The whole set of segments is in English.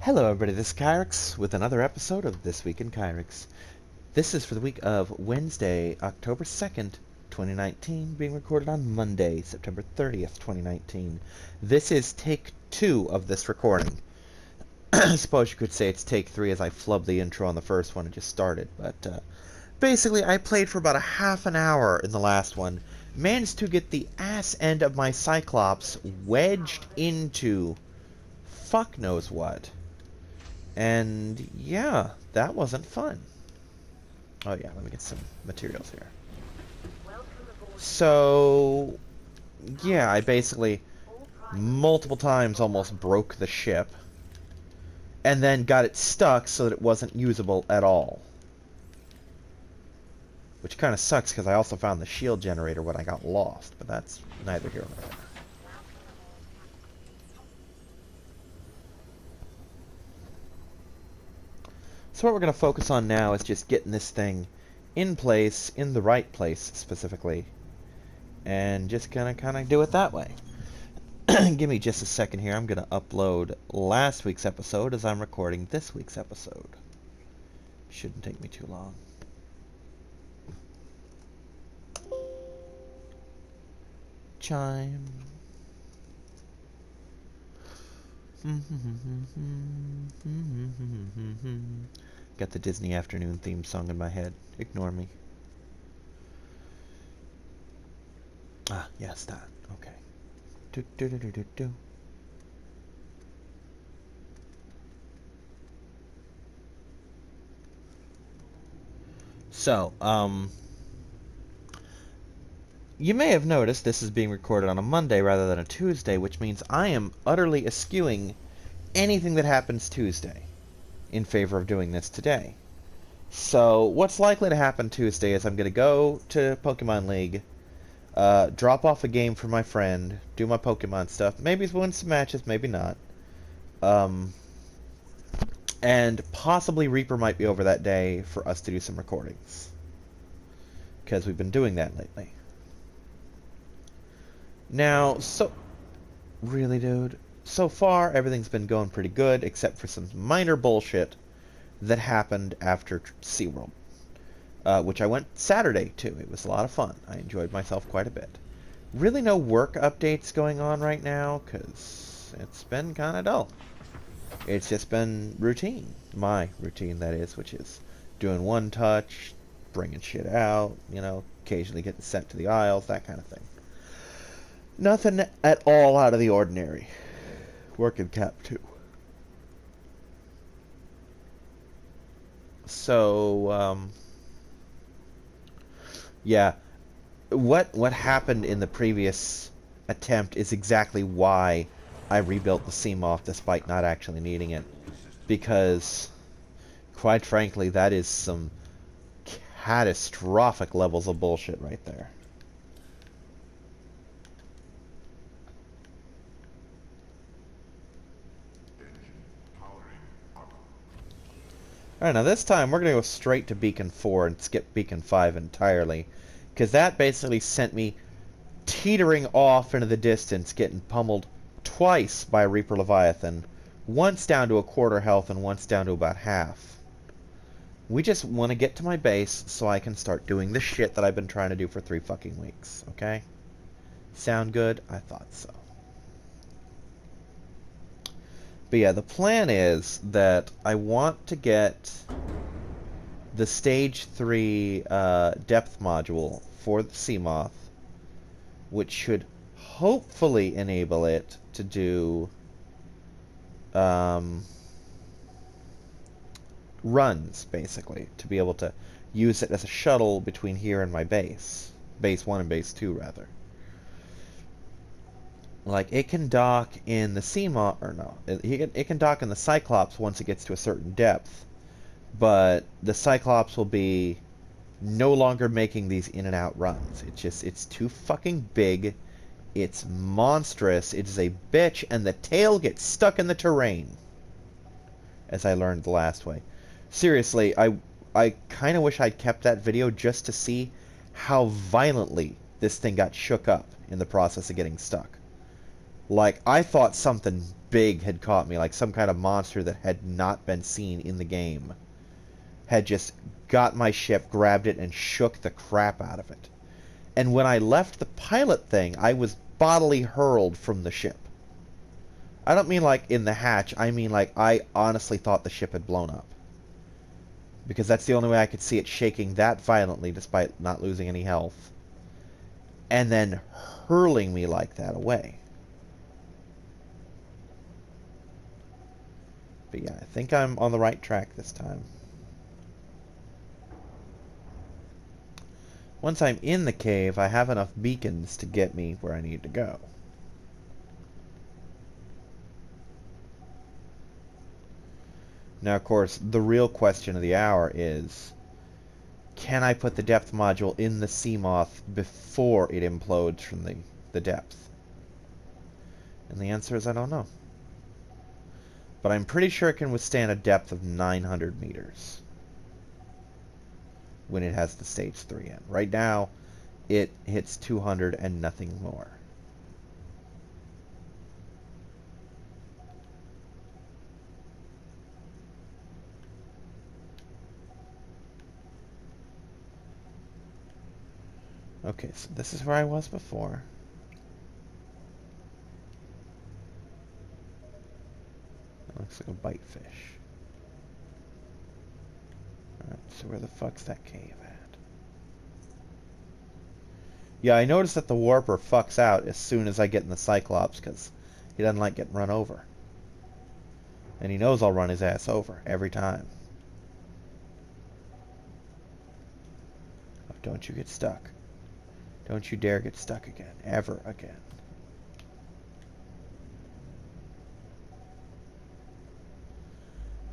Hello everybody, this is Kyrix with another episode of This Week in Kyrix. This is for the week of Wednesday, October 2nd, 2019, being recorded on Monday, September 30th, 2019. This is take 2 of this recording. I suppose you could say it's take 3 as I flubbed the intro on the first one and just started, but basically I played for about a half an hour in the last one, managed to get the ass end of my Cyclops wedged into fuck knows what. And yeah, that wasn't fun. Oh yeah, let me get some materials here. So yeah, I basically multiple times almost broke the ship and then got it stuck so that it wasn't usable at all. Which kind of sucks because I also found the shield generator when I got lost, but that's neither here nor there. So what we're going to focus on now is just getting this thing in place, in the right place specifically, and just gonna kind of do it that way. Give me just a second here. I'm going to upload last week's episode as I'm recording this week's episode. Shouldn't take me too long. Chime. Got the Disney afternoon theme song in my head. Ignore me. Ah, yes, that. Okay. Do do do do do do. So, you may have noticed this is being recorded on a Monday rather than a Tuesday, which means I am utterly eschewing anything that happens Tuesday in favor of doing this today. So what's likely to happen Tuesday is I'm going to go to Pokemon League, drop off a game for my friend, do my Pokemon stuff, maybe win some matches, maybe not. And possibly Reaper might be over that day for us to do some recordings, because we've been doing that lately. Now, really, dude? So far, everything's been going pretty good, except for some minor bullshit that happened after SeaWorld, which I went Saturday to. It was a lot of fun. I enjoyed myself quite a bit. Really no work updates going on right now, because it's been kind of dull. It's just been routine. My routine, that is, which is doing one touch, bringing shit out, you know, occasionally getting sent to the aisles, that kind of thing. Nothing at all out of the ordinary. Working Cap 2. So, yeah. What happened in the previous attempt is exactly why I rebuilt the Seamoth despite not actually needing it. Because, quite frankly, that is some catastrophic levels of bullshit right there. Alright, now this time we're going to go straight to Beacon 4 and skip Beacon 5 entirely. Because that basically sent me teetering off into the distance, getting pummeled twice by a Reaper Leviathan. Once down to a quarter health and once down to about half. We just want to get to my base so I can start doing the shit that I've been trying to do for 3 fucking weeks, okay? Sound good? I thought so. But yeah, the plan is that I want to get the Stage 3 depth module for the Seamoth, which should hopefully enable it to do runs, basically, to be able to use it as a shuttle between here and my base. Base 1 and Base 2, rather. Like, it can dock in the Seamoth, or no, it can dock in the Cyclops once it gets to a certain depth, but the Cyclops will be no longer making these in and out runs. It's too fucking big, it's monstrous, it is a bitch, and the tail gets stuck in the terrain, as I learned the last way. Seriously, I kind of wish I'd kept that video just to see how violently this thing got shook up in the process of getting stuck. Like, I thought something big had caught me, like some kind of monster that had not been seen in the game had just got my ship, grabbed it, and shook the crap out of it. And when I left the pilot thing, I was bodily hurled from the ship. I don't mean like in the hatch, I mean like I honestly thought the ship had blown up. Because that's the only way I could see it shaking that violently despite not losing any health. And then hurling me like that away. But yeah, I think I'm on the right track this time. Once I'm in the cave, I have enough beacons to get me where I need to go. Now, of course, the real question of the hour is, can I put the depth module in the Seamoth before it implodes from the depth? And the answer is I don't know. But I'm pretty sure it can withstand a depth of 900 meters when it has the stage 3 in. Right now, it hits 200 and nothing more. Okay, so this is where I was before. That looks like a bite fish. Alright, so where the fuck's that cave at? Yeah, I noticed that the warper fucks out as soon as I get in the Cyclops, because he doesn't like getting run over. And he knows I'll run his ass over every time. Oh, don't you get stuck. Don't you dare get stuck again. Ever again.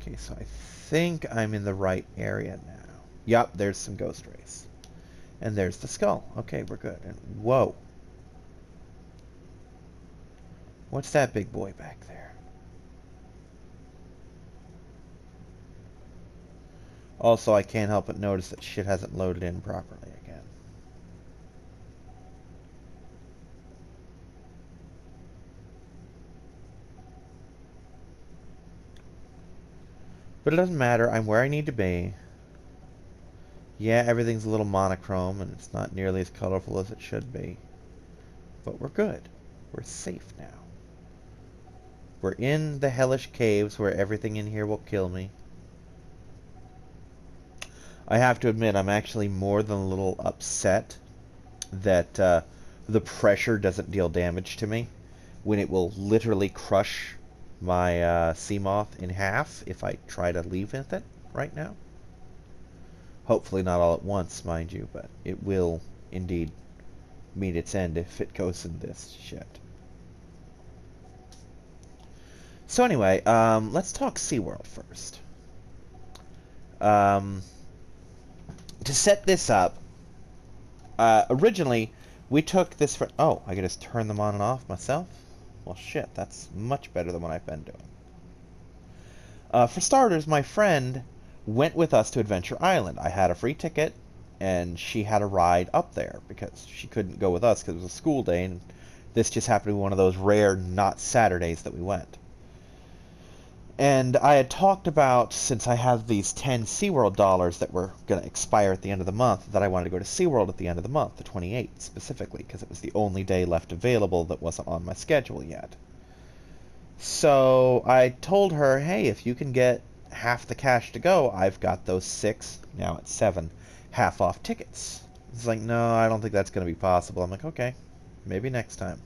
Okay, so I think I'm in the right area now. Yup, there's some ghost rays. And there's the skull. Okay, we're good. And whoa. What's that big boy back there? Also, I can't help but notice that shit hasn't loaded in properly again. But it doesn't matter. I'm where I need to be. Yeah, everything's a little monochrome, and it's not nearly as colorful as it should be. But we're good. We're safe now. We're in the hellish caves where everything in here will kill me. I have to admit, I'm actually more than a little upset that the pressure doesn't deal damage to me when it will literally crush my Seamoth in half if I try to leave with it right now. Hopefully not all at once, mind you, but it will indeed meet its end if it goes in this shit. So anyway, let's talk SeaWorld first. To set this up, originally we took this for... Oh, I can just turn them on and off myself? Well, shit, that's much better than what I've been doing. For starters, my friend went with us to Adventure Island. I had a free ticket, and she had a ride up there, because she couldn't go with us because it was a school day, and this just happened to be one of those rare not Saturdays that we went. And I had talked about, since I have these 10 SeaWorld dollars that were going to expire at the end of the month, that I wanted to go to SeaWorld at the end of the month, the 28th specifically, because it was the only day left available that wasn't on my schedule yet. So I told her, hey, if you can get half the cash to go, I've got those 6, now it's 7, half-off tickets. It's like, no, I don't think that's going to be possible. I'm like, okay, maybe next time.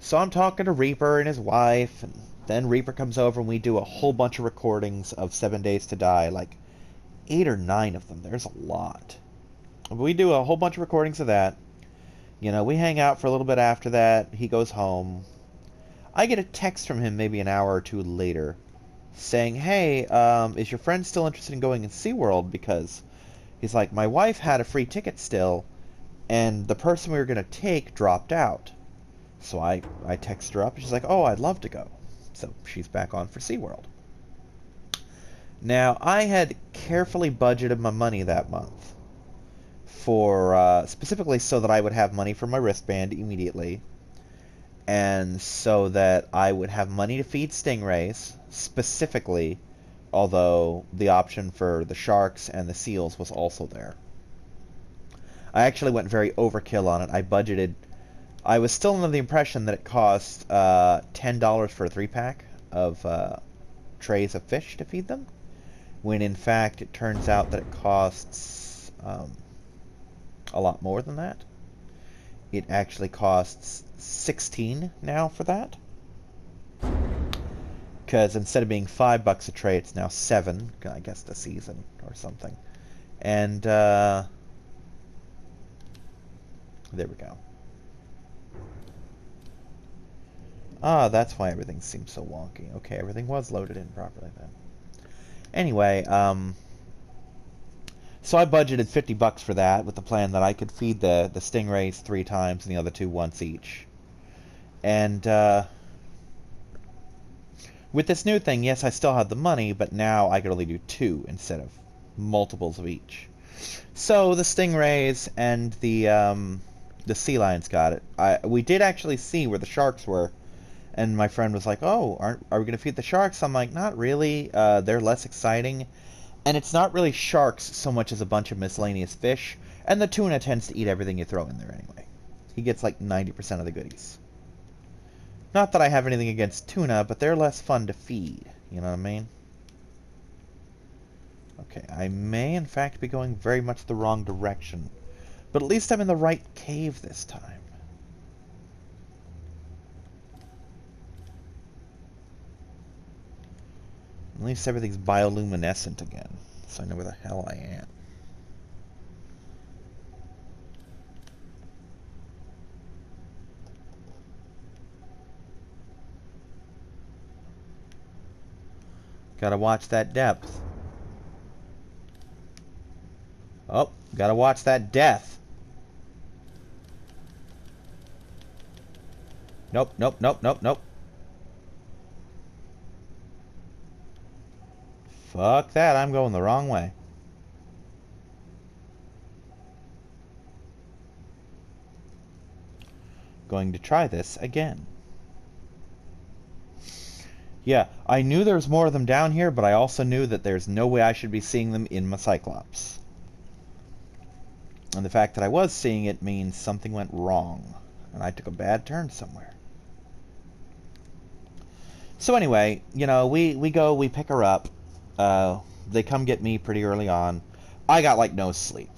So I'm talking to Reaper and his wife, and then Reaper comes over and we do a whole bunch of recordings of 7 Days to Die, like 8 or 9 of them. There's a lot. We do a whole bunch of recordings of that. You know, we hang out for a little bit after that. He goes home. I get a text from him maybe an hour or two later saying, hey, is your friend still interested in going in SeaWorld? Because he's like, my wife had a free ticket still, and the person we were going to take dropped out. So I text her up, and she's like, oh, I'd love to go. So she's back on for SeaWorld. Now, I had carefully budgeted my money that month for, specifically so that I would have money for my wristband immediately, and so that I would have money to feed stingrays, specifically, although the option for the sharks and the seals was also there. I actually went very overkill on it. I was still under the impression that it cost $10 for a 3-pack of trays of fish to feed them, when in fact it turns out that it costs a lot more than that. It actually costs 16 now for that, because instead of being $5 a tray, it's now 7, I guess, the season or something. And there we go. Ah, that's why everything seems so wonky. Okay, everything was loaded in properly then. Anyway, so I budgeted $50 for that, with the plan that I could feed the stingrays 3 times and the other 2 once each. And with this new thing, yes, I still had the money, but now I could only do 2 instead of multiples of each. So the stingrays and the sea lions got it. We did actually see where the sharks were, and my friend was like, "Oh, are we going to feed the sharks?" I'm like, "Not really. They're less exciting." And it's not really sharks so much as a bunch of miscellaneous fish, and the tuna tends to eat everything you throw in there anyway. He gets like 90% of the goodies. Not that I have anything against tuna, but they're less fun to feed, you know what I mean? Okay, I may in fact be going very much the wrong direction, but at least I'm in the right cave this time. At least everything's bioluminescent again, so I know where the hell I am. Gotta watch that depth. Oh, gotta watch that death. Nope, nope, nope, nope, nope. Fuck that, I'm going the wrong way. Going to try this again. Yeah, I knew there was more of them down here, but I also knew that there's no way I should be seeing them in my Cyclops. And the fact that I was seeing it means something went wrong, and I took a bad turn somewhere. So anyway, you know, we pick her up. They come get me pretty early on. I got like no sleep.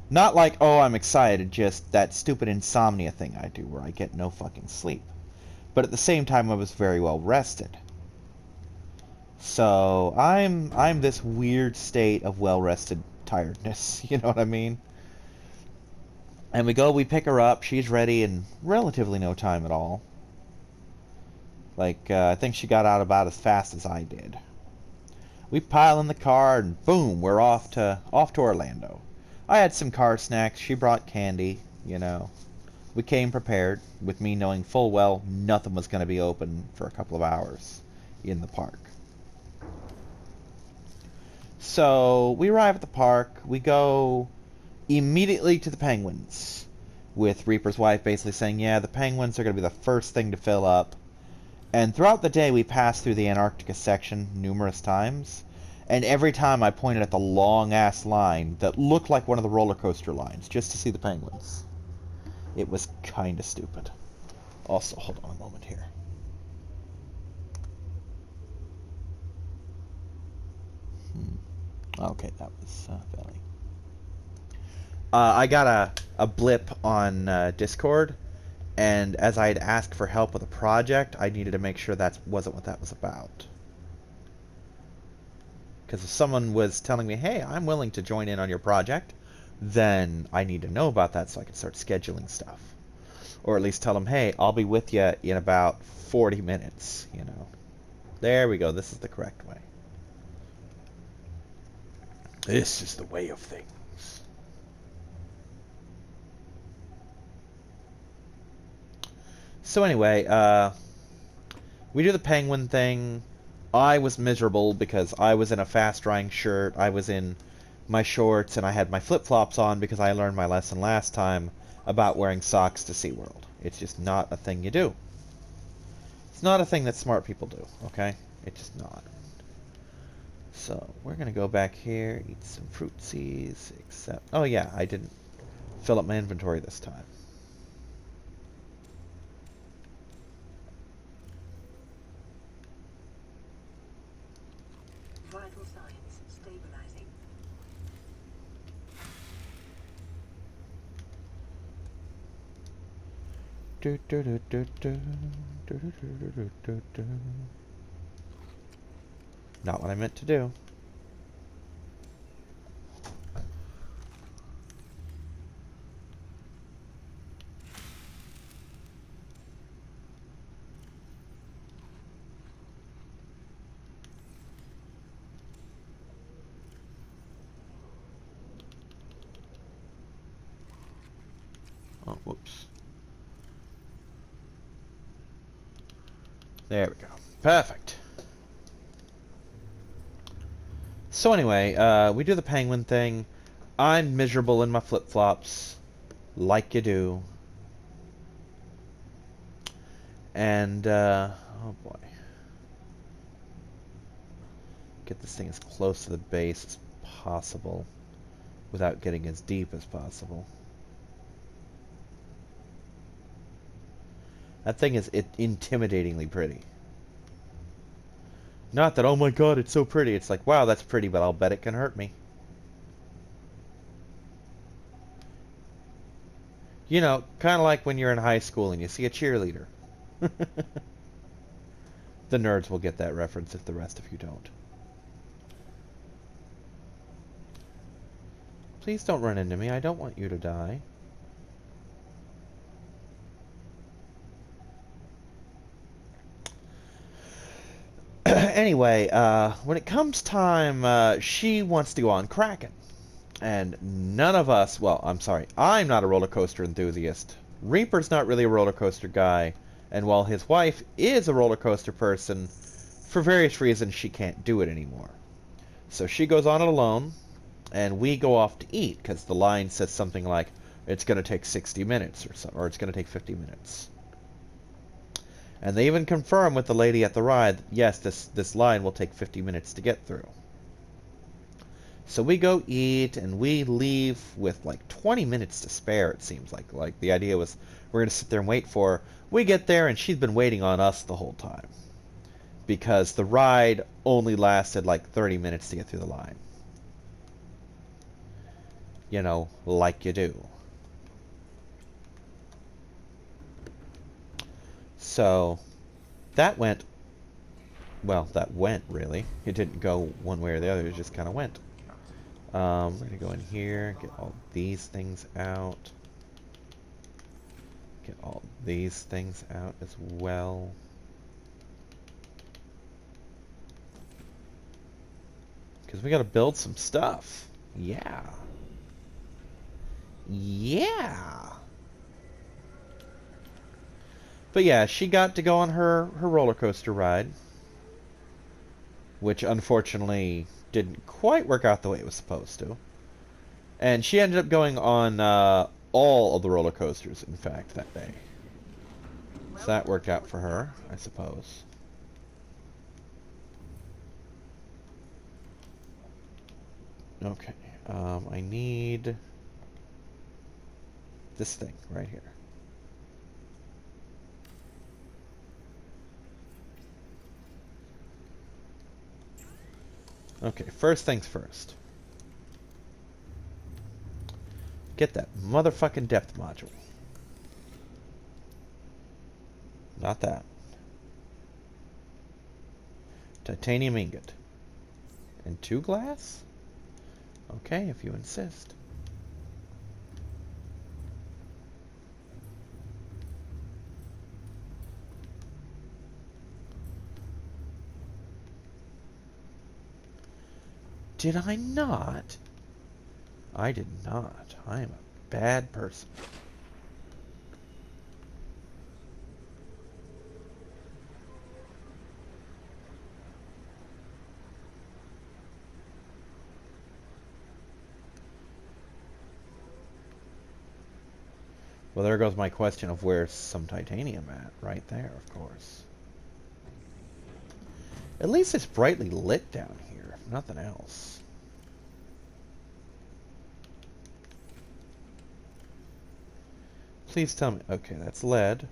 Not like, oh, I'm excited, just that stupid insomnia thing I do where I get no fucking sleep. But at the same time, I was very well rested. So I'm this weird state of well-rested tiredness, you know what I mean? And we pick her up. She's ready in relatively no time at all. Like, I think she got out about as fast as I did. We pile in the car and boom, we're off to Orlando. I had some car snacks. She brought candy, you know. We came prepared, with me knowing full well nothing was going to be open for a couple of hours in the park. So we arrive at the park. We go immediately to the penguins, with Reaper's wife basically saying, yeah, the penguins are going to be the first thing to fill up. And throughout the day, we passed through the Antarctica section numerous times, and every time I pointed at the long-ass line that looked like one of the roller coaster lines, just to see the penguins. It was kind of stupid. Also, hold on a moment here. Okay, that was Belly. I got a blip on Discord, and as I had asked for help with a project, I needed to make sure that wasn't what that was about. Because if someone was telling me, hey, I'm willing to join in on your project, then I need to know about that so I can start scheduling stuff. Or at least tell them, hey, I'll be with you in about 40 minutes, you know. There we go, this is the correct way. This is the way of things. So anyway, we do the penguin thing. I was miserable because I was in a fast-drying shirt. I was in my shorts, and I had my flip-flops on because I learned my lesson last time about wearing socks to SeaWorld. It's just not a thing you do. It's not a thing that smart people do, okay? It's just not. So, we're gonna go back here, eat some fruitsies, except... Oh yeah, I didn't fill up my inventory this time. Vital signs stabilizing. Not what I meant to do. Oh, whoops. There we go. Perfect. So anyway, we do the penguin thing. I'm miserable in my flip-flops, like you do. And, oh boy. Get this thing as close to the base as possible without getting as deep as possible. That thing is intimidatingly pretty. Not that, oh my god, it's so pretty. It's like, wow, that's pretty, but I'll bet it can hurt me. You know, kind of like when you're in high school and you see a cheerleader. The nerds will get that reference if the rest of you don't. Please don't run into me. I don't want you to die. Anyway, when it comes time, she wants to go on Kraken. And none of us, well, I'm sorry, I'm not a roller coaster enthusiast. Reaper's not really a roller coaster guy. And while his wife is a roller coaster person, for various reasons she can't do it anymore. So she goes on it alone, and we go off to eat, because the line says something like, it's going to take 60 minutes or so, or it's going to take 50 minutes. And they even confirm with the lady at the ride, yes, this line will take 50 minutes to get through. So we go eat, and we leave with like 20 minutes to spare, it seems like. Like, the idea was we're going to sit there and wait for her. We get there, and she's been waiting on us the whole time. Because the ride only lasted like 30 minutes to get through the line. You know, like you do. So, that went, well, that went, really. It didn't go one way or the other, it just kind of went. We're going to go in here, get all these things out. Get all these things out as well. Because we got to build some stuff. Yeah. Yeah. But yeah, she got to go on her roller coaster ride. Which unfortunately didn't quite work out the way it was supposed to. And she ended up going on all of the roller coasters, in fact, that day. So that worked out for her, I suppose. Okay, I need this thing right here. Okay, first things first. Get that motherfucking depth module. Not that. Titanium ingot. And 2 glass? Okay, if you insist. Did I not? I did not. I am a bad person. Well, there goes my question of where's some titanium at. Right there, of course. At least it's brightly lit down here, if nothing else. Please tell me... Okay, that's lead.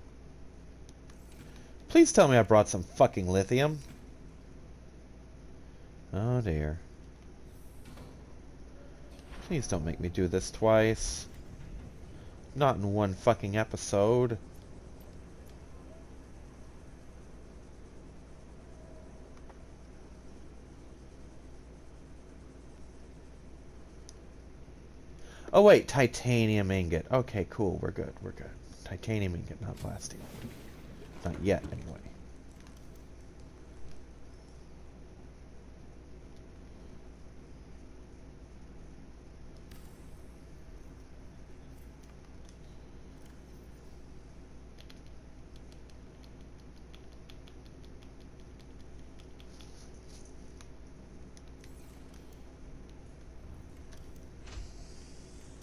Please tell me I brought some fucking lithium. Oh dear. Please don't make me do this twice. Not in one fucking episode. Oh wait, titanium ingot. Okay, cool, we're good, we're good. Titanium ingot, not plastic. Not yet, anyway.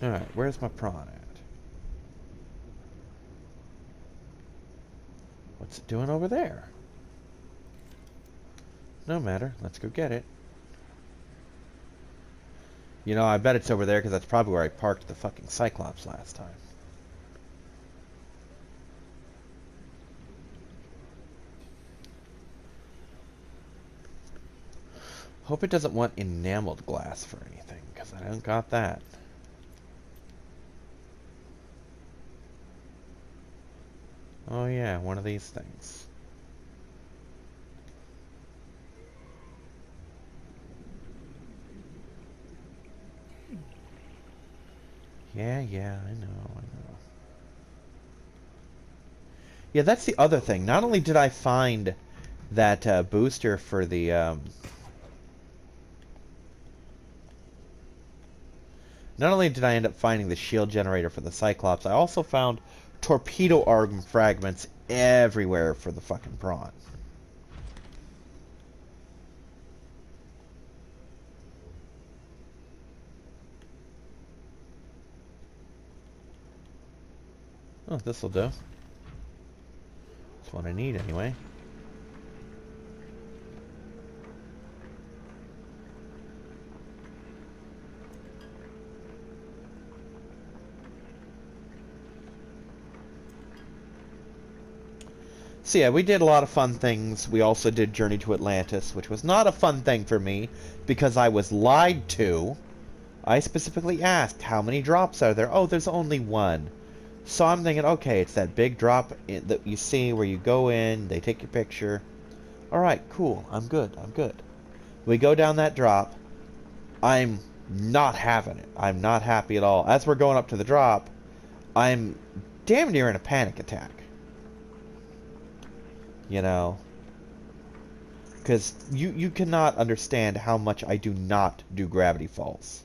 Alright, where's my prawn at? What's it doing over there? No matter, let's go get it. You know, I bet it's over there because that's probably where I parked the fucking Cyclops last time. Hope it doesn't want enameled glass for anything, because I don't got that. Oh yeah, one of these things. Yeah, I know. Yeah, that's the other thing. Not only did I find that booster for the... Not only did I end up finding the shield generator for the Cyclops, I also found torpedo arm fragments everywhere for the fucking prawn. Oh, this'll do. That's what I need anyway. So yeah, we did a lot of fun things. We also did Journey to Atlantis, which was not a fun thing for me because I was lied to. I specifically asked, how many drops are there? Oh, there's only one. So I'm thinking, okay, it's that big drop that you see where you go in, they take your picture. Alright, cool, I'm good. We go down that drop. I'm not having it. I'm not happy at all. As we're going up to the drop, I'm damn near in a panic attack. You know? Because you cannot understand how much I do not do gravity falls.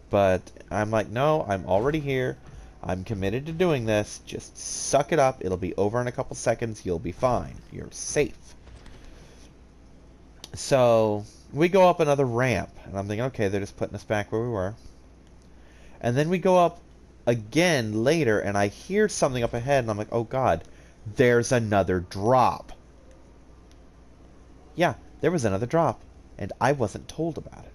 But I'm like, no, I'm already here. I'm committed to doing this. Just suck it up. It'll be over in a couple seconds. You'll be fine. You're safe. So we go up another ramp. And I'm thinking, okay, they're just putting us back where we were. And then we go up again later. And I hear something up ahead. And I'm like, oh, God, there's another drop. Yeah, there was another drop. And I wasn't told about it.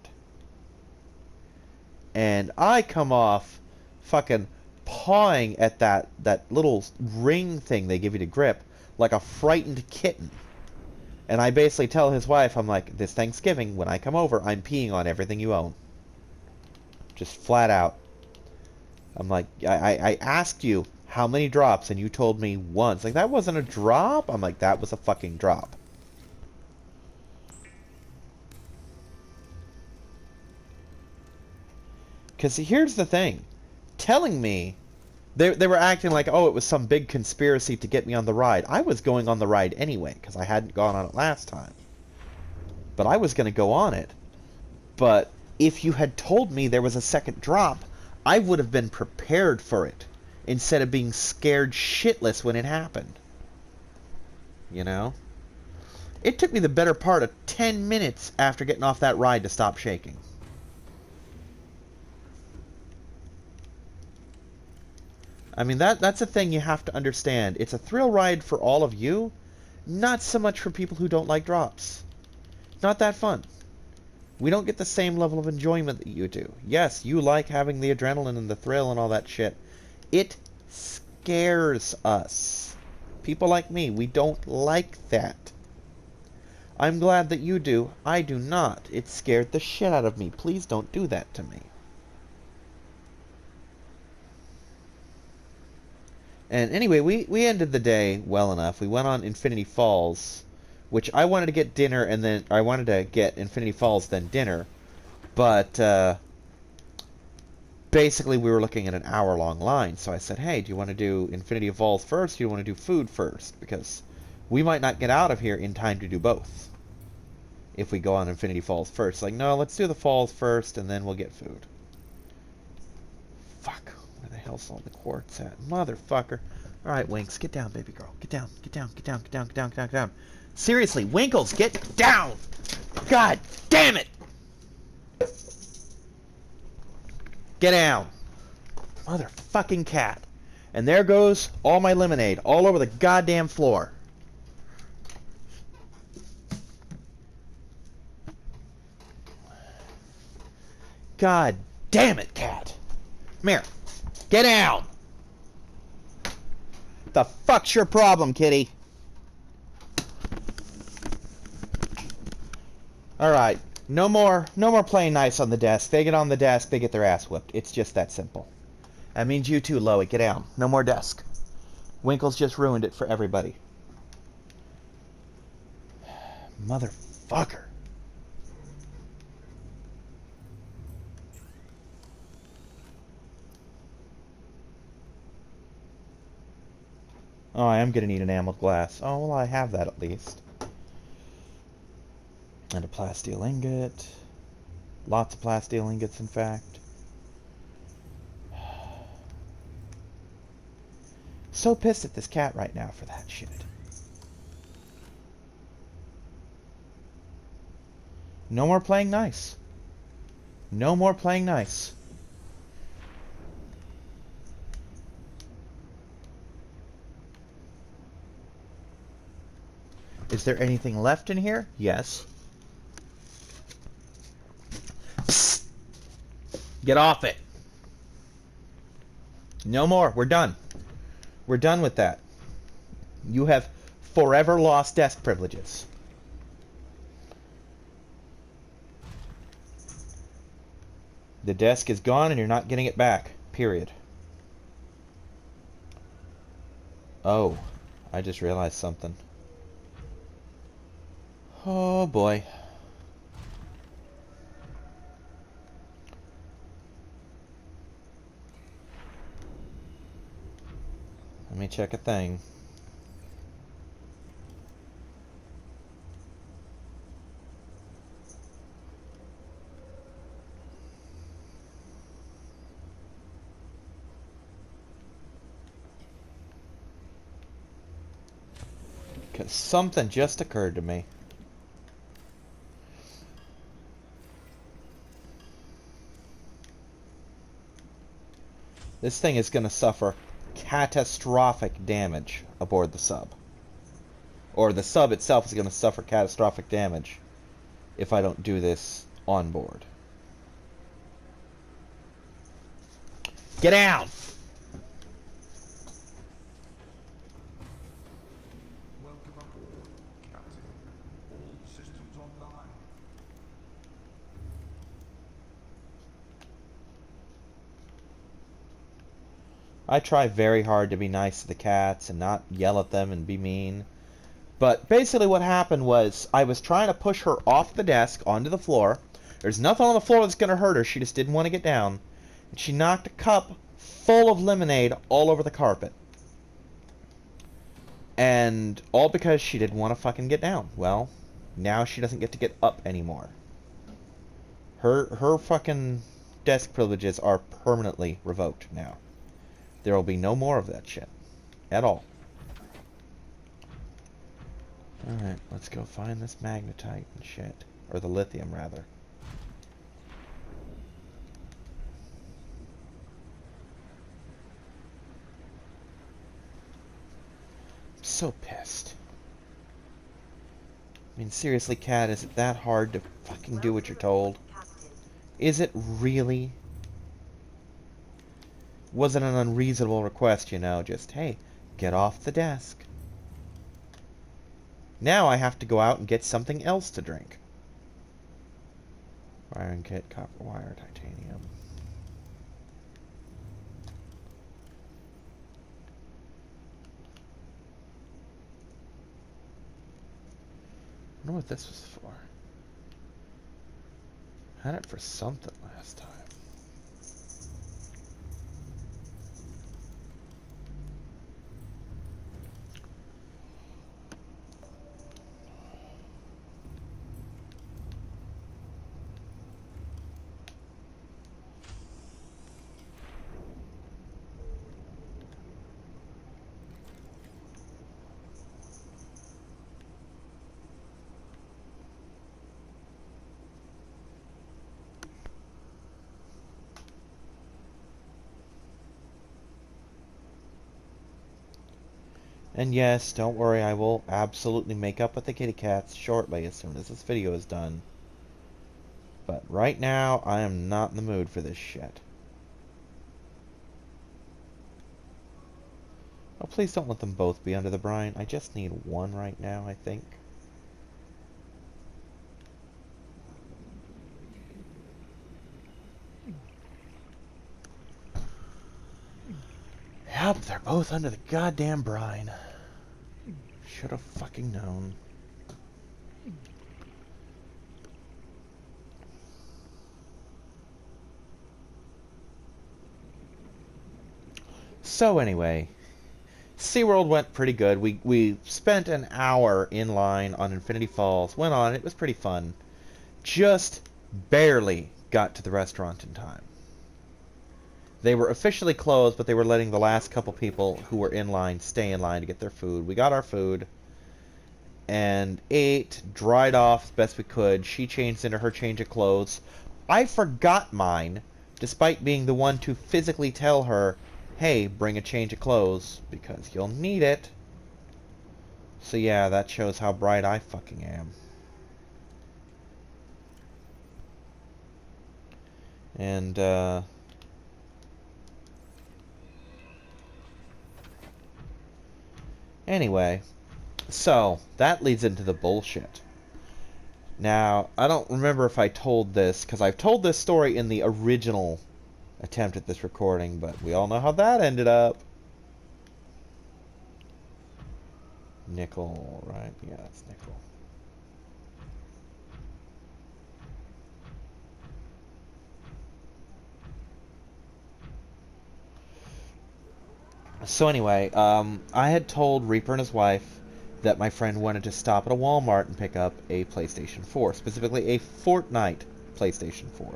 And I come off fucking pawing at that little ring thing they give you to grip like a frightened kitten. And I basically tell his wife, I'm like, this Thanksgiving, when I come over, I'm peeing on everything you own. Just flat out. I'm like, I asked you how many drops, and you told me once. Like, that wasn't a drop? I'm like, that was a fucking drop. Because here's the thing. Telling me, they were acting like, oh, it was some big conspiracy to get me on the ride. I was going on the ride anyway, because I hadn't gone on it last time. But I was going to go on it. But if you had told me there was a second drop, I would have been prepared for it, instead of being scared shitless when it happened. You know? It took me the better part of 10 minutes after getting off that ride to stop shaking. I mean, that's a thing you have to understand. It's a thrill ride for all of you, Not so much for people who don't like drops. Not that fun. We don't get the same level of enjoyment that you do. Yes, you like having the adrenaline and the thrill and all that shit. It scares us. People like me, we don't like that. I'm glad that you do. I do not. It scared the shit out of me. Please don't do that to me. And anyway, we ended the day well enough. We went on Infinity Falls, which I wanted to get dinner and then I wanted to get Infinity Falls then dinner, but basically we were looking at an hour-long line. So I said, "Hey, do you want to do Infinity Falls first? Or do you want to do food first? Because we might not get out of here in time to do both if we go on Infinity Falls first." Like, no, let's do the falls first and then we'll get food. Fuck. Where the hell's all the quartz at? Motherfucker. Alright, Winks, get down, baby girl. Get down, get down, get down, get down, get down, get down, get down. Seriously, Winkles, get down! God damn it! Get down. Motherfucking cat. And there goes all my lemonade all over the goddamn floor. God damn it, cat. Come here. Get down! The fuck's your problem, kitty? Alright. No more playing nice on the desk. They get on the desk, they get their ass whipped. It's just that simple. That means you too, Loey. Get down. No more desk. Winkles just ruined it for everybody. Motherfucker. Oh, I am gonna need enameled glass. Oh, well, I have that at least. And a plasteel ingot. Lots of plasteel ingots, in fact. So pissed at this cat right now for that shit. No more playing nice. No more playing nice. Is there anything left in here? Yes. Psst. Get off it. No more. We're done. We're done with that. You have forever lost desk privileges. The desk is gone and you're not getting it back. Period. Oh, I just realized something. Oh boy. Let me check a thing. Because something just occurred to me. This thing is going to suffer catastrophic damage aboard the sub. Or the sub itself is going to suffer catastrophic damage if I don't do this on board. Get down! Welcome aboard, Captain. All systems online. I try very hard to be nice to the cats and not yell at them and be mean. But basically what happened was I was trying to push her off the desk onto the floor. There's nothing on the floor that's going to hurt her. She just didn't want to get down. And she knocked a cup full of lemonade all over the carpet. And all because she didn't want to fucking get down. Well, now she doesn't get to get up anymore. Her fucking desk privileges are permanently revoked now. There will be no more of that shit. At all. Alright, let's go find this magnetite and shit. Or the lithium, rather. I'm so pissed. I mean, seriously, Cat, is it that hard to fucking do what you're told? Is it really? Wasn't an unreasonable request, you know, just, hey, get off the desk. Now I have to go out and get something else to drink. Iron kit, copper wire, titanium. I wonder what this was for. Had it for something last time. And yes, don't worry, I will absolutely make up with the kitty cats shortly as soon as this video is done. But right now, I am not in the mood for this shit. Oh, please don't let them both be under the brine. I just need one right now, I think. Yep, they're both under the goddamn brine. Should have fucking known. So anyway, SeaWorld went pretty good. We spent an hour in line on Infinity Falls. Went on, it was pretty fun. Just barely got to the restaurant in time. They were officially closed, but they were letting the last couple people who were in line stay in line to get their food. We got our food and ate, dried off as best we could. She changed into her change of clothes. I forgot mine, despite being the one to physically tell her, hey, bring a change of clothes, because you'll need it. So yeah, that shows how bright I fucking am. And, anyway, so that leads into the bullshit. Now, I don't remember if I told this, because I've told this story in the original attempt at this recording, but we all know how that ended up. Nickel, right? Yeah, that's nickel. So anyway, I had told Reaper and his wife that my friend wanted to stop at a Walmart and pick up a PlayStation 4, specifically a Fortnite PlayStation 4.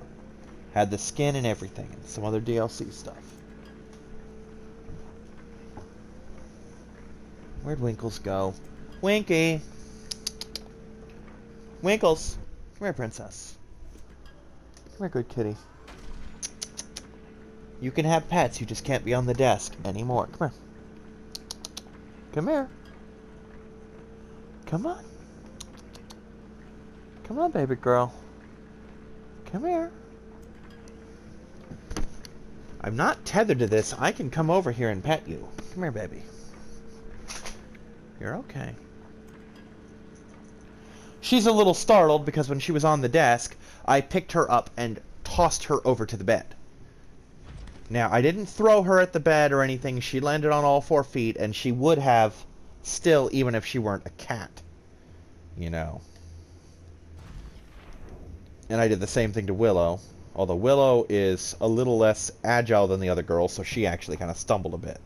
Had the skin and everything, and some other DLC stuff. Where'd Winkles go? Winky! Winkles! Come here, princess. Come here, good kitty. You can have pets, you just can't be on the desk anymore. Come here. Come here. Come on. Come on, baby girl. Come here. I'm not tethered to this. I can come over here and pet you. Come here, baby. You're okay. She's a little startled because when she was on the desk, I picked her up and tossed her over to the bed. Now, I didn't throw her at the bed or anything. She landed on all 4 feet, and she would have still, even if she weren't a cat. You know. And I did the same thing to Willow. Although Willow is a little less agile than the other girls, so she actually kind of stumbled a bit.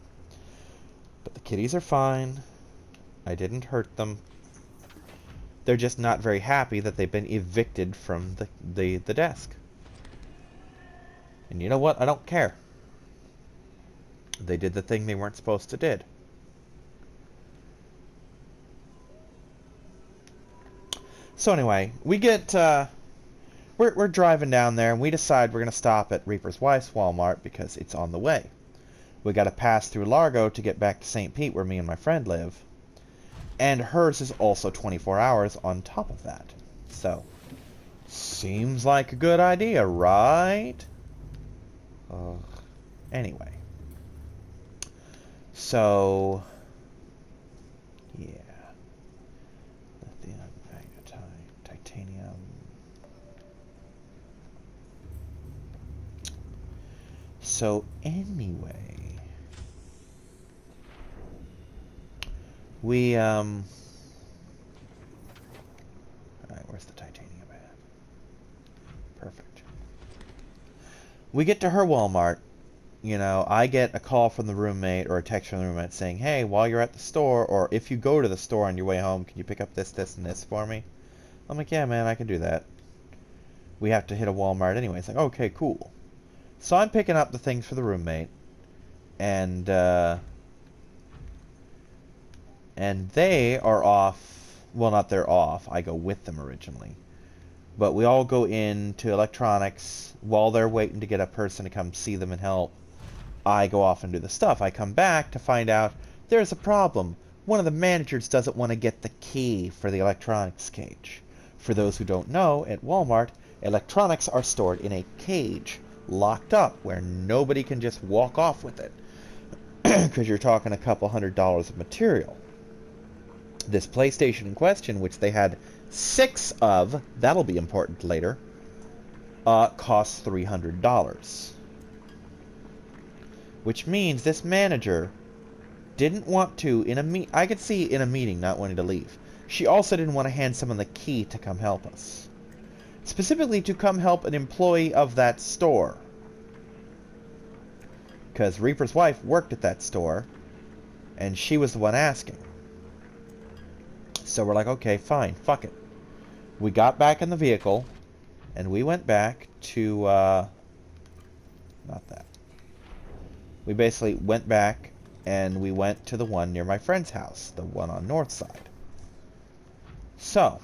But the kitties are fine. I didn't hurt them. They're just not very happy that they've been evicted from the desk. And you know what? I don't care. They did the thing they weren't supposed to did. So anyway, we get... We're driving down there, and we decide we're going to stop at Reaper's wife's Walmart because it's on the way. We got to pass through Largo to get back to St. Pete, where me and my friend live. And hers is also 24 hours on top of that. So, seems like a good idea, right? Anyway. So, yeah. Lithium, magnetite, titanium. So, anyway. We, alright, where's the titanium at? Perfect. We get to her Walmart. You know, I get a call from the roommate or a text from the roommate saying, hey, while you're at the store, or if you go to the store on your way home, can you pick up this, this, and this for me? I'm like, yeah, man, I can do that. We have to hit a Walmart anyway. It's like, okay, cool. So I'm picking up the things for the roommate, and they are off. Well, not they're off. I go with them originally. But we all go into electronics while they're waiting to get a person to come see them and help. I go off and do the stuff. I come back to find out there's a problem. One of the managers doesn't want to get the key for the electronics cage. For those who don't know, at Walmart, electronics are stored in a cage, locked up, where nobody can just walk off with it. Because you're talking a couple $100s of material. This PlayStation in question, which they had 6 of, that'll be important later, costs $300. Which means this manager didn't want to, I could see in a meeting not wanting to leave. She also didn't want to hand someone the key to come help us. Specifically to come help an employee of that store. Because Reaper's wife worked at that store, and she was the one asking. So we're like, okay, fine, fuck it. We got back in the vehicle, and we went back to, not that. We basically went back, and we went to the one near my friend's house, the one on North Side. So,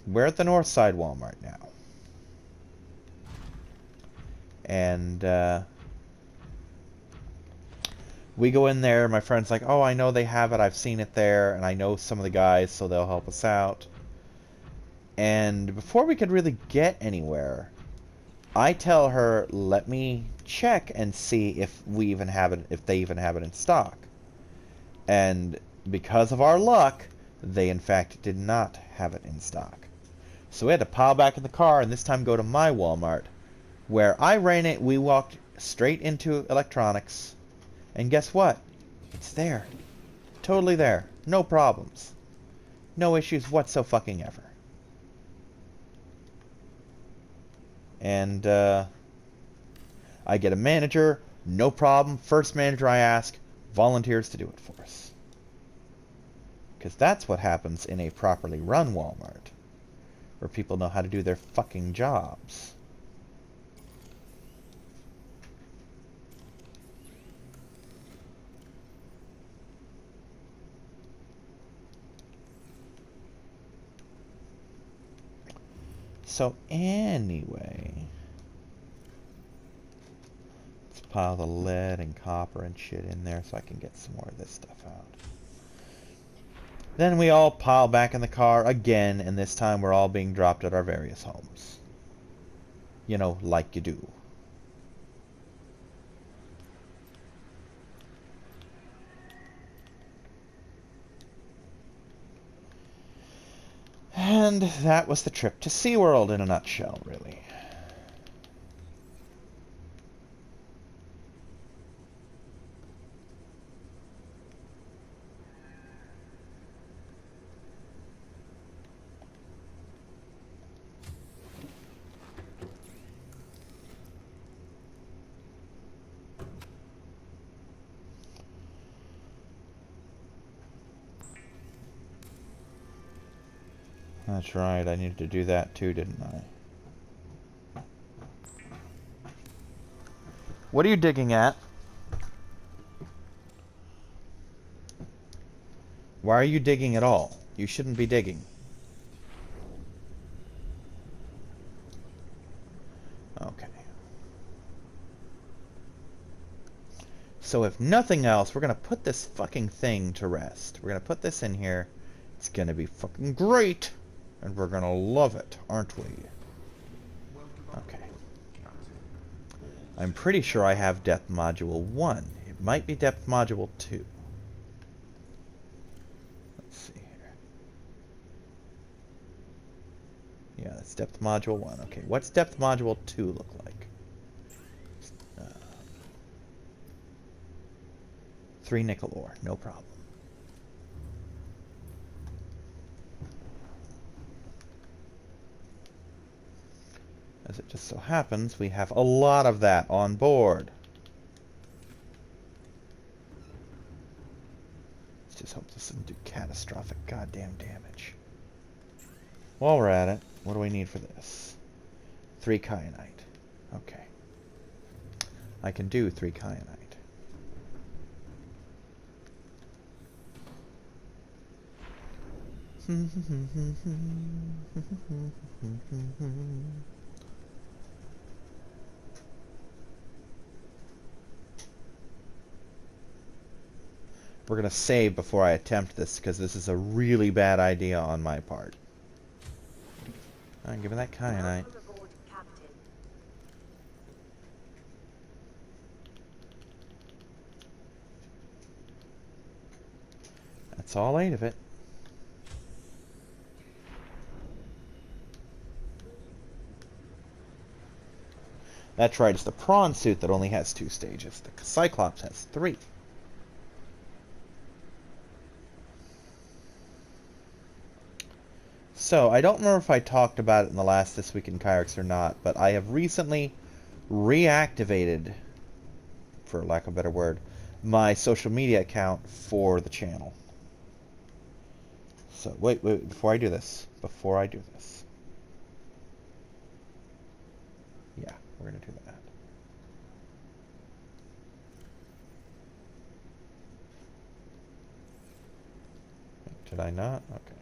we're at the North Side Walmart now. And, we go in there, my friend's like, oh, I know they have it, I've seen it there, and I know some of the guys, so they'll help us out. And before we could really get anywhere, I tell her, let me check and see if we even have it, if they even have it in stock. And because of our luck, they in fact did not have it in stock. So we had to pile back in the car and this time go to my Walmart, where I ran it. We walked straight into electronics, and guess what? It's there. Totally there. No problems. No issues whatsoever. And I get a manager, no problem. First manager I ask volunteers to do it for us. Because that's what happens in a properly run Walmart, where people know how to do their fucking jobs. So anyway, let's pile the lead and copper and shit in there so I can get some more of this stuff out. Then we all pile back in the car again, and this time we're all being dropped at our various homes. You know, like you do. And that was the trip to SeaWorld in a nutshell, really. That's right, I needed to do that too, didn't I? What are you digging at? Why are you digging at all? You shouldn't be digging. Okay. So if nothing else, we're going to put this fucking thing to rest. We're going to put this in here, It's gonna be fucking great! And we're gonna love it, aren't we? Okay. I'm pretty sure I have depth module 1. It might be depth module 2. Let's see here. Yeah, that's depth module 1. Okay, what's depth module 2 look like? 3 nickel ore, no problem. As it just so happens, we have a lot of that on board. Let's just hope this doesn't do catastrophic goddamn damage. While we're at it, what do we need for this? 3 kyanite. Okay. I can do 3 kyanite. We're going to save before I attempt this, because this is a really bad idea on my part. Alright, give me that kyanite. Welcome aboard, Captain. That's all 8 of it. That's right, it's the prawn suit that only has 2 stages. The Cyclops has 3. So, I don't remember if I talked about it in the last This Week in Kyrix or not, but I have recently reactivated, for lack of a better word, my social media account for the channel. So, wait, before I do this. Yeah, we're going to do that. Did I not? Okay.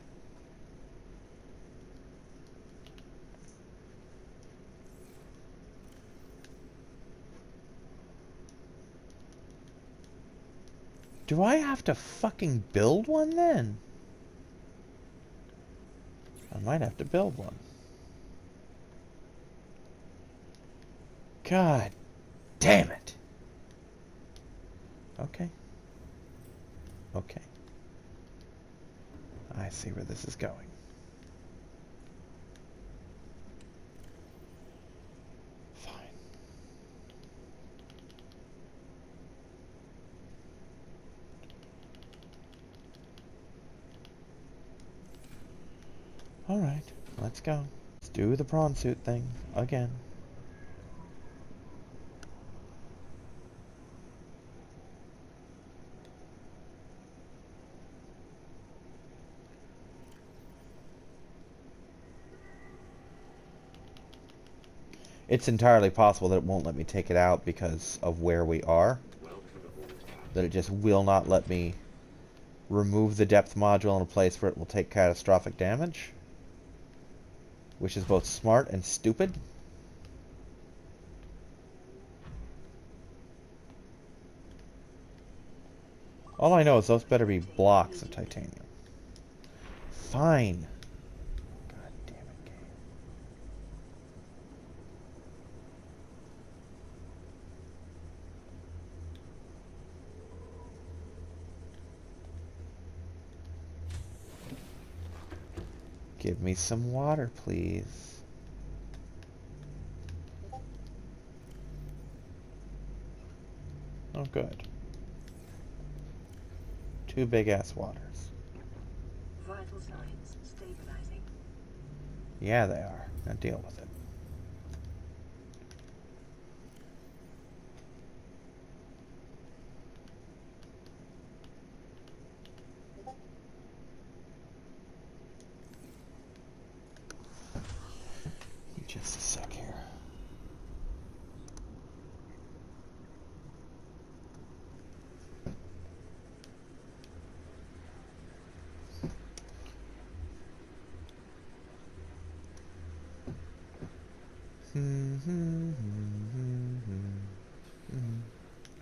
Do I have to fucking build one then? I might have to build one. God damn it. Okay. Okay. I see where this is going. Fine. Alright, let's go. Let's do the prawn suit thing again. It's entirely possible that it won't let me take it out because of where we are. That it just will not let me remove the depth module in a place where it will take catastrophic damage. Which is both smart and stupid. All I know is those better be blocks of titanium. Fine. God damn it, game. Give me some water, please. Oh, good. 2 big-ass waters. Vital signs stabilizing. Yeah, they are. Now deal with it. Just a sec here.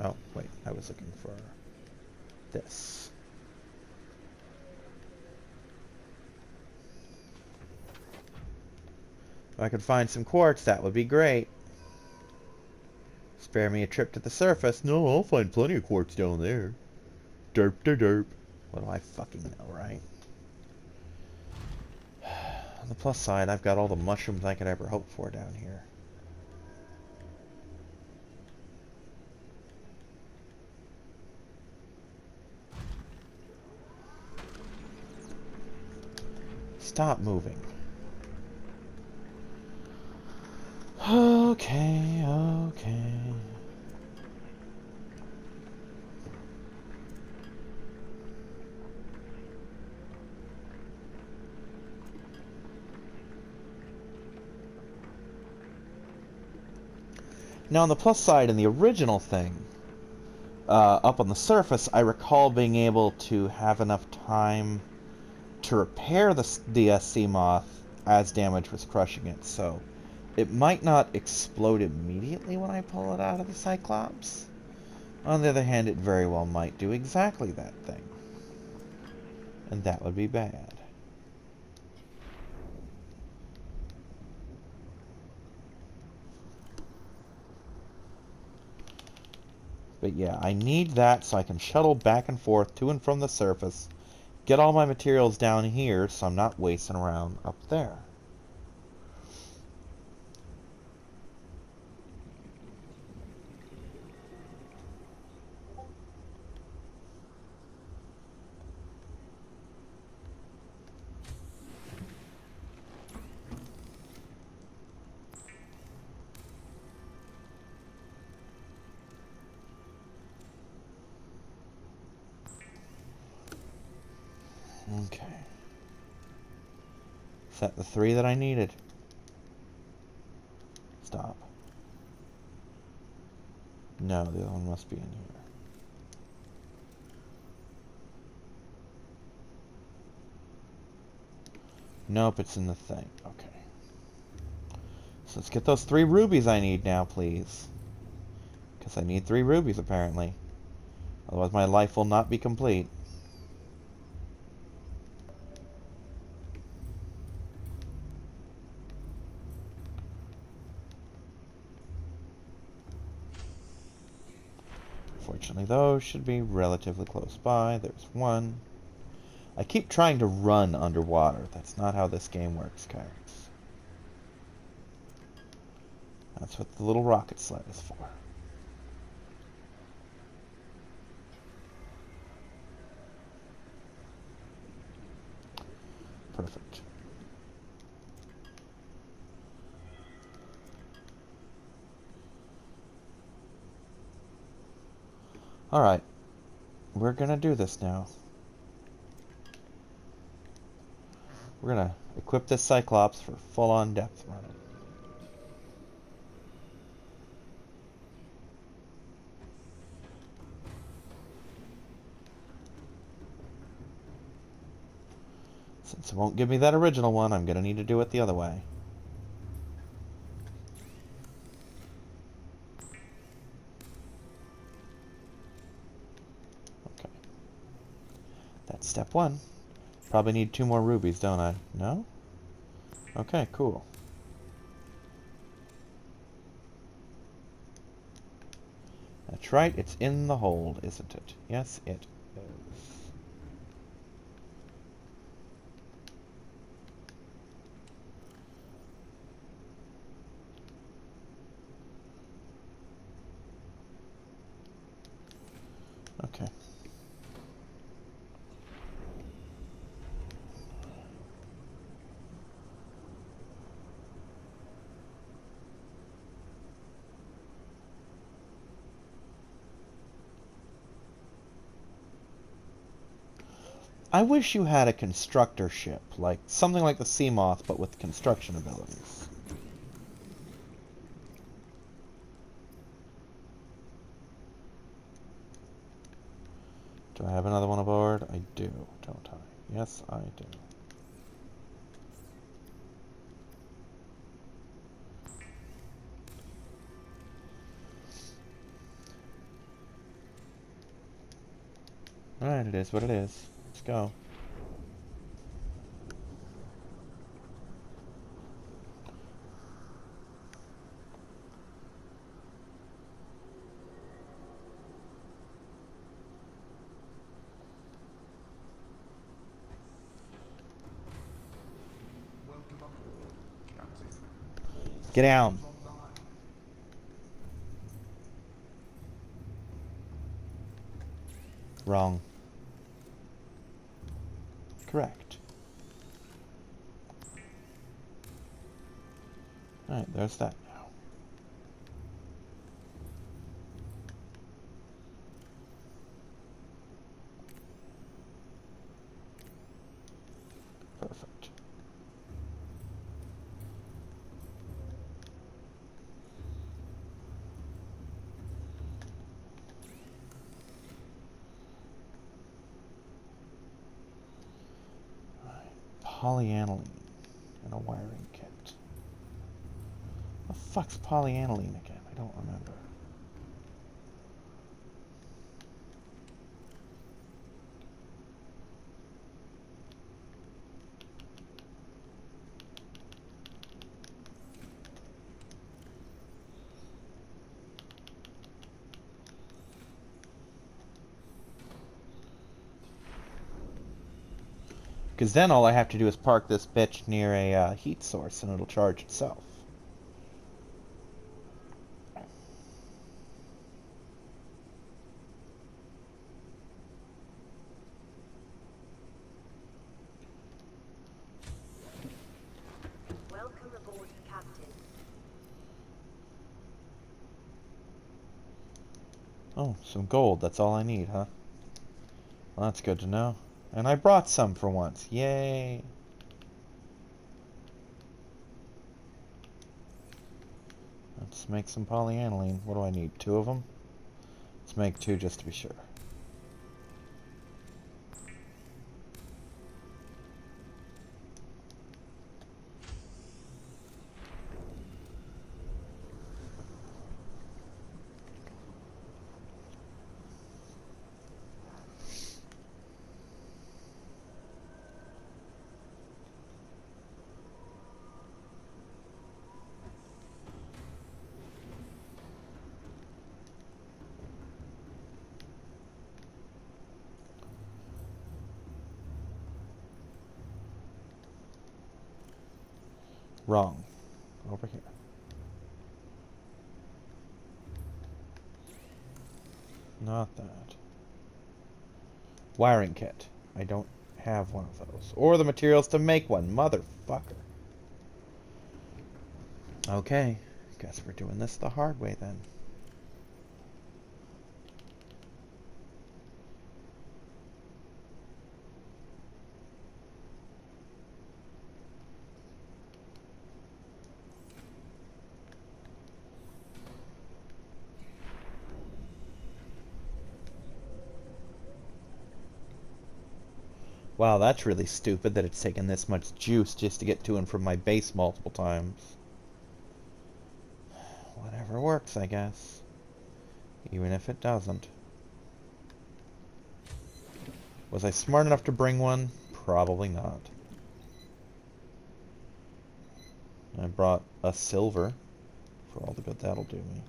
Oh, wait, I was looking for this. If I could find some quartz, that would be great. Spare me a trip to the surface. No, I'll find plenty of quartz down there. Derp de derp. What do I fucking know, right? On the plus side, I've got all the mushrooms I could ever hope for down here. Stop moving. Okay, okay. Now on the plus side, in the original thing, up on the surface, I recall being able to have enough time to repair the sea moth as damage was crushing it, so it might not explode immediately when I pull it out of the Cyclops. On the other hand, it very well might do exactly that thing. And that would be bad. But yeah, I need that so I can shuttle back and forth to and from the surface, get all my materials down here so I'm not wasting around up there. Okay. Is that the 3 that I needed? Stop. No, the other one must be in here. Nope, it's in the thing. Okay. So let's get those 3 rubies I need now, please. Because I need 3 rubies, apparently. Otherwise my life will not be complete. Fortunately, those should be relatively close by. There's one. I keep trying to run underwater. That's not how this game works, Kyrix. That's what the little rocket sled is for. Perfect. Alright. We're gonna do this now. We're gonna equip this Cyclops for full-on depth running. Since it won't give me that original one, I'm gonna need to do it the other way. Okay. That's step 1. Probably need 2 more rubies, don't I? No? Okay, cool. That's right, it's in the hold, isn't it? Yes, it is. Okay. I wish you had a constructor ship, like something like the Sea Moth, but with construction abilities. Do I have another one aboard? I do, don't I? Yes, I do. Alright, it is what it is. Let's go. Get down. systems online. Wrong. Correct. Alright, there's that now. Perfect. Polyaniline and a wiring kit. What the fuck's polyaniline again? I don't remember. Because then all I have to do is park this bitch near a heat source and it'll charge itself. Welcome aboard, Captain. Oh, some gold. That's all I need, huh? Well, that's good to know. And I brought some for once. Yay! Let's make some polyaniline. What do I need? 2 of them? Let's make 2 just to be sure. Wrong. Over here. Not that. Wiring kit. I don't have one of those. Or the materials to make one. Motherfucker. Okay. Guess we're doing this the hard way then. Wow, that's really stupid that it's taken this much juice just to get to and from my base multiple times. Whatever works, I guess. Even if it doesn't. Was I smart enough to bring one? Probably not. I brought a silver for all the good that'll do me.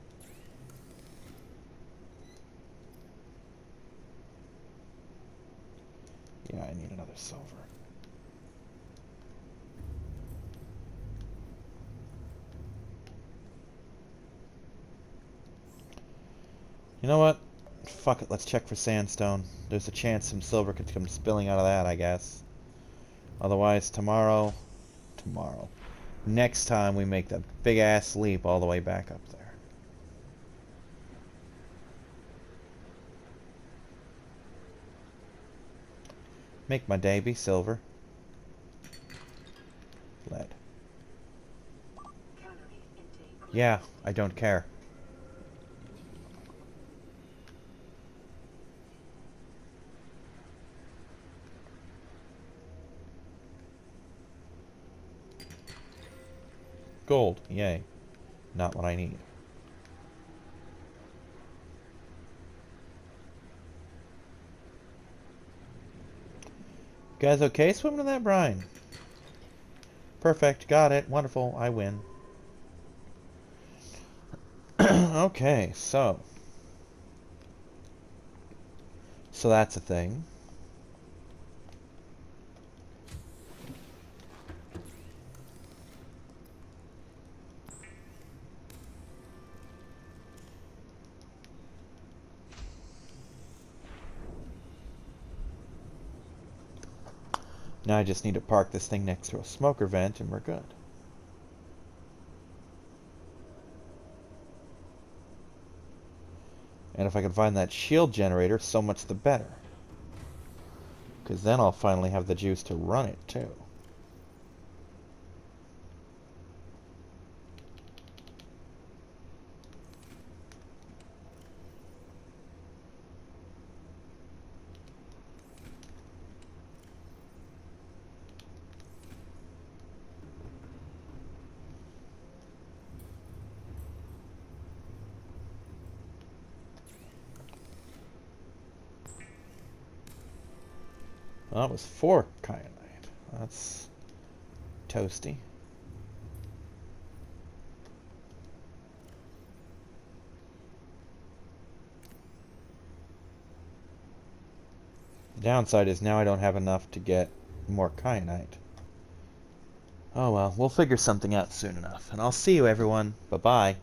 Yeah, I need another silver. You know what? Fuck it, let's check for sandstone. There's a chance some silver could come spilling out of that, I guess. Otherwise, tomorrow... Next time we make that big-ass leap all the way back up there. Make my day be silver. Lead. Calorie intake. Yeah, I don't care. Gold, yay. Not what I need. You guys okay swimming in that brine? Perfect, got it, wonderful, I win. Okay, so that's a thing. Now I just need to park this thing next to a smoker vent and we're good. And if I can find that shield generator, so much the better. Because then I'll finally have the juice to run it, too. Well, that was 4 kyanite. That's toasty. The downside is now I don't have enough to get more kyanite. Oh well, we'll figure something out soon enough. And I'll see you everyone. Bye-bye.